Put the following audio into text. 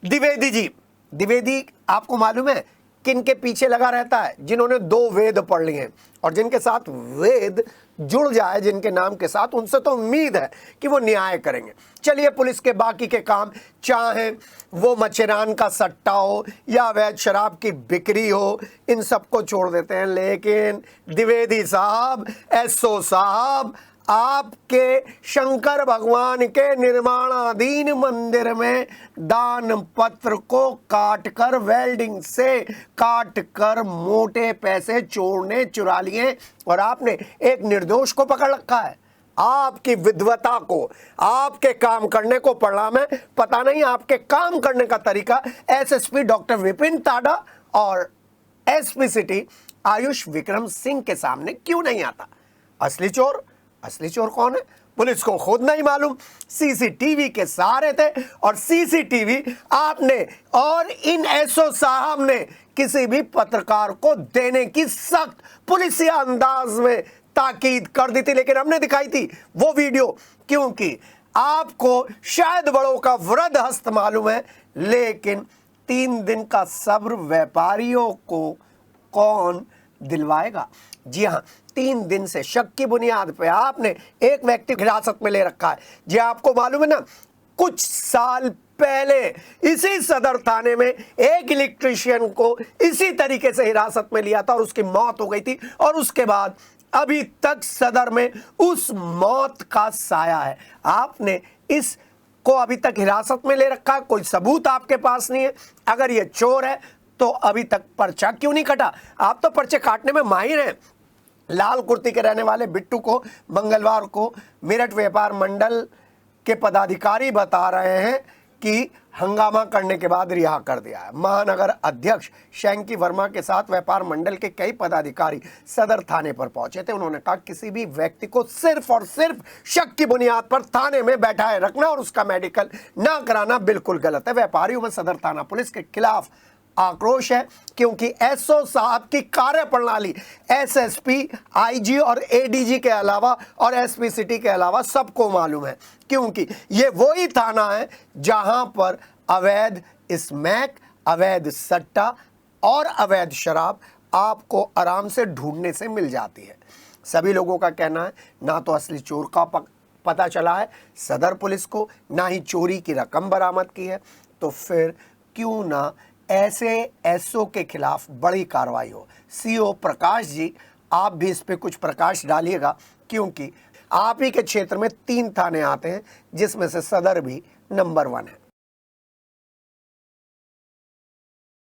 द्विवेदी जी, द्विवेदी आपको मालूम है किन के पीछे लगा रहता है? जिन्होंने 2 वेद पढ़ लिए हैं और जिनके साथ वेद जुड़ जाए, जिनके नाम के साथ, उनसे तो उम्मीद है कि वो न्याय करेंगे। चलिए, पुलिस के बाकी के काम, चाहे वो मच्छरान का सट्टा हो या अवैध शराब की बिक्री हो, इन सबको छोड़ देते हैं। लेकिन द्विवेदी साहब, एसओ साहब, आपके शंकर भगवान के निर्माणाधीन मंदिर में दान पत्र को काटकर, वेल्डिंग से काटकर मोटे पैसे चोर ने चुरा लिए और आपने एक निर्दोष को पकड़ रखा है। आपकी विद्वता को, आपके काम करने को परिणाम है। पता नहीं आपके काम करने का तरीका एसएसपी डॉक्टर विपिन ताडा और एसपी सिटी आयुष विक्रम सिंह के सामने क्यों नहीं आता? असली चोर कौन है? पुलिस को खुद नहीं मालूम। सीसीटीवी के सहारे थे और सीसीटीवी आपने और इन एसओ साहब ने किसी भी पत्रकार को देने की सख्त पुलिसिया अंदाज में ताकीद कर दी थी, लेकिन हमने दिखाई थी वो वीडियो क्योंकि आपको शायद बड़ों का वृद्ध हस्त मालूम है। लेकिन 3 दिन का सब्र व्यापारियों को कौन दिलवाएगा? जी हाँ, 3 दिन से शक की बुनियाद पे आपने एक व्यक्ति को हिरासत में ले रखा है। जी आपको मालूम है ना, कुछ साल पहले इसी सदर थाने में एक इलेक्ट्रीशियन को इसी तरीके से हिरासत में लिया था और उसकी मौत हो गई थी और उसके बाद अभी तक सदर में उस मौत का साया है। आपने इस को अभी तक हिरासत में ले रखा, कोई सबूत आपके पास नहीं है। अगर ये चोर है तो अभी तक पर्चा क्यों नहीं कटा? आप तो पर्चे काटने में माहिर हैं। लाल कुर्ती के रहने वाले बिट्टू को मंगलवार को मेरठ व्यापार मंडल के पदाधिकारी बता रहे हैं कि हंगामा करने के बाद रिहा कर दिया है। महानगर अध्यक्ष शैंकी वर्मा के साथ व्यापार मंडल के कई पदाधिकारी सदर थाने पर पहुंचे थे। उन्होंने कहा किसी भी व्यक्ति को सिर्फ और सिर्फ शक की बुनियाद पर थाने में बैठाए रखना और उसका मेडिकल ना कराना बिल्कुल गलत है। व्यापारियों में सदर थाना पुलिस के खिलाफ आक्रोश है क्योंकि एसओ साहब की कार्यप्रणाली एसएसपी, आईजी और एडीजी के अलावा और एसपी सिटी के अलावा सबको मालूम है, क्योंकि ये वही थाना है जहां पर अवैध स्मैक, अवैध सट्टा और अवैध शराब आपको आराम से ढूंढने से मिल जाती है। सभी लोगों का कहना है ना तो असली चोर का पता चला है सदर पुलिस को, ना ही चोरी की रकम बरामद की है, तो फिर क्यों ना ऐसे एसओ के खिलाफ बड़ी कार्रवाई हो। सीओ प्रकाश जी, आप भी इस पे कुछ प्रकाश डालिएगा क्योंकि आप ही के क्षेत्र में 3 थाने आते हैं जिसमें से सदर भी नंबर 1 है।